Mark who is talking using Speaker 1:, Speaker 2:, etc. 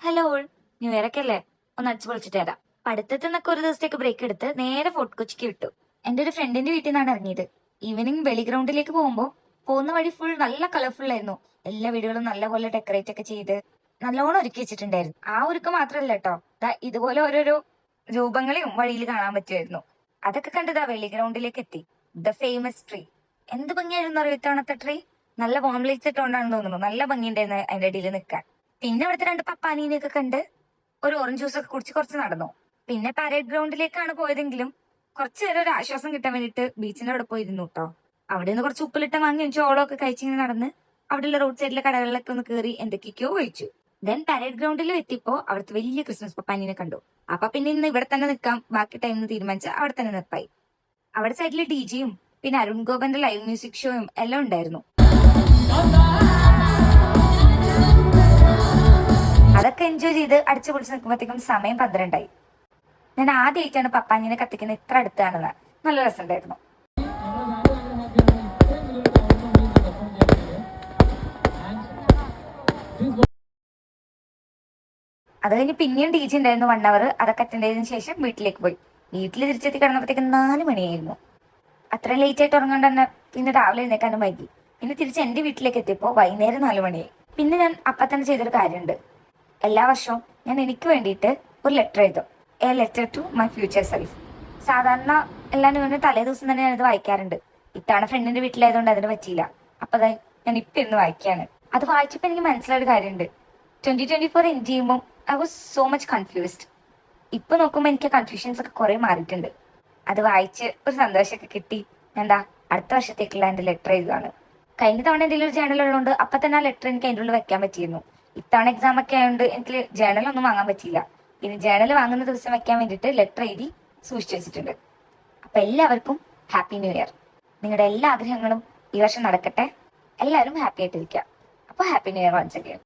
Speaker 1: Hello all, new year ഒക്കെ അല്ലേ, ഒന്ന് അടിച്ചു പൊളിച്ചിട്ട് വരാം. പഠിത്തത്തിൽ നിന്നൊക്കെ ഒരു ദിവസത്തേക്ക് ബ്രേക്ക് എടുത്ത് നേരെ ഫോർട്ട് കൊച്ചിക്ക് വിട്ടു. എന്റെ ഒരു ഫ്രണ്ടിന്റെ വീട്ടിൽ നിന്നാണ് ഇറങ്ങിയത്. ഈവനിങ് വെളി ഗ്രൗണ്ടിലേക്ക് പോകുന്ന വഴി ഫുൾ നല്ല കളർഫുൾ ആയിരുന്നു. എല്ലാ വീടുകളും നല്ലപോലെ ഡെക്കറേറ്റ് ഒക്കെ ചെയ്ത് നല്ലോണം ഒരുക്കി വെച്ചിട്ടുണ്ടായിരുന്നു. ആ ഒരുക്കം മാത്രമല്ല കേട്ടോ, ഇതുപോലെ ഓരോരോ രൂപങ്ങളെയും വഴിയിൽ കാണാൻ പറ്റുമായിരുന്നു. അതൊക്കെ കണ്ടതാ വെളി ഗ്രൗണ്ടിലേക്ക് എത്തി. ദ ഫേമസ് ട്രീ, എന്ത് ഭംഗിയായിരുന്നു അറിയോ ഇത്തവണത്തെ ട്രീ. നല്ല വാം ലൈറ്റ്സ് ഇട്ടുകൊണ്ടാണെന്ന് തോന്നുന്നു. നല്ല ഭംഗിയുണ്ടായിരുന്നു അതിന്റെ അടിയിൽ നിൽക്കാൻ. പിന്നെ അവിടുത്തെ രണ്ട് പപ്പാനീനെയൊക്കെ കണ്ട് ഒരു ഓറഞ്ച് ജ്യൂസ് ഒക്കെ കുടിച്ച് കുറച്ച് നടന്നു. പിന്നെ പരേഡ് ഗ്രൗണ്ടിലേക്കാണ് പോയതെങ്കിലും കുറച്ച് നേരം ഒരു ആശ്വാസം കിട്ടാൻ വേണ്ടിയിട്ട് ബീച്ചിന്റെ അവിടെ പോയിരുന്നു കേട്ടോ. അവിടെ നിന്ന് കുറച്ച് ഉപ്പിലിട്ട വാങ്ങി ചോളമൊക്കെ കഴിച്ചിങ്ങനെ നടന്ന് അവിടെയുള്ള റോഡ് സൈഡിലെ കടകളിലൊക്കെ ഒന്ന് കയറി എന്തൊക്കെയോ കഴിച്ചു. ദെൻ പരേഡ് ഗ്രൗണ്ടിൽ എത്തിയപ്പോ അവിടുത്തെ വലിയ ക്രിസ്മസ് പപ്പാനീനെ കണ്ടു. അപ്പൊ പിന്നെ ഇന്ന് ഇവിടെ തന്നെ നിൽക്കാം, ബാക്കി ടൈം തീരുമാനിച്ച അവിടെ തന്നെ നിർപ്പായി. അവിടെ സൈഡിൽ ഡിജിയും പിന്നെ അരുൺ ഗോപന്റെ ലൈവ് മ്യൂസിക് ഷോയും എല്ലാം ഉണ്ടായിരുന്നു. അതൊക്കെ എൻജോയ് ചെയ്ത് അടിച്ചു പൊളിച്ച് നിൽക്കുമ്പോഴത്തേക്കും സമയം 12 ആയി. ഞാൻ ആദ്യമായിട്ടാണ് പപ്പാഞ്ഞിനെ കത്തിക്കുന്നത് ഇത്ര അടുത്താണെന്ന്. നല്ല രസമുണ്ടായിരുന്നു. അത് കഴിഞ്ഞ് പിന്നെയും ഡി ജി ഉണ്ടായിരുന്നു 1 hour. അതൊക്കെ അറ്റൻഡ് ചെയ്തതിനു ശേഷം വീട്ടിലേക്ക് പോയി. വീട്ടിൽ തിരിച്ചെത്തി കിടന്നപ്പോഴത്തേക്കും 4 മണിയായിരുന്നു. അത്രയും ലേറ്റ് ആയിട്ട് ഉറങ്ങാണ്ട് തന്നെ പിന്നെ രാവിലെ എഴുന്നേക്കാനും വൈകി. പിന്നെ തിരിച്ച് എന്റെ വീട്ടിലേക്ക് എത്തിയപ്പോൾ വൈകുന്നേരം 4 മണിയായി. പിന്നെ ഞാൻ അപ്പം തന്നെ ചെയ്തൊരു കാര്യമുണ്ട്. എല്ലാ വർഷവും ഞാൻ എനിക്ക് വേണ്ടിയിട്ട് ഒരു ലെറ്റർ എഴുതും. A letter to my future self. സാധാരണ എല്ലാവരും വേണ്ടി തലേ ദിവസം തന്നെ ഞാനത് വായിക്കാറുണ്ട്. ഇത്തവണ ഫ്രണ്ടിന്റെ വീട്ടിലായതുകൊണ്ട് അതിന് പറ്റിയില്ല. അപ്പൊ ഞാൻ ഇപ്പൊ ഇരുന്ന് വായിക്കാണ്. അത് വായിച്ചപ്പോൾ എനിക്ക് മനസ്സിലായൊരു കാര്യമുണ്ട്. 2024 എൻഡ് ചെയ്യുമ്പോൾ I was so much confused. ഇപ്പൊ നോക്കുമ്പോൾ എനിക്ക് കൺഫ്യൂഷൻസ് ഒക്കെ കുറെ മാറിയിട്ടുണ്ട്. അത് വായിച്ച് ഒരു സന്തോഷമൊക്കെ കിട്ടി. എന്താ അടുത്ത വർഷത്തേക്കുള്ള എന്റെ ലെറ്റർ എഴുതുകയാണ്. കഴിഞ്ഞ തവണ എൻ്റെ ഒരു ജേണൽ ഉള്ളതുകൊണ്ട് അപ്പൊ തന്നെ ആ ലെറ്റർ എനിക്ക് അതിൻ്റെ ഉള്ളിൽ വെക്കാൻ പറ്റിയിരുന്നു. ഇത്തവണ എക്സാം ഒക്കെ ആയതുകൊണ്ട് എനിക്ക് ജേണൽ ഒന്നും വാങ്ങാൻ പറ്റിയില്ല. പിന്നെ ജേണൽ വാങ്ങുന്ന ദിവസം വെക്കാൻ വേണ്ടിയിട്ട് ലെറ്റർ എഴുതി സൂക്ഷിച്ചു വെച്ചിട്ടുണ്ട്. അപ്പൊ എല്ലാവർക്കും ഹാപ്പി ന്യൂ ഇയർ. നിങ്ങളുടെ എല്ലാ ആഗ്രഹങ്ങളും ഈ വർഷം നടക്കട്ടെ. എല്ലാവരും ഹാപ്പി ആയിട്ടിരിക്കുക. അപ്പൊ happy new year once again.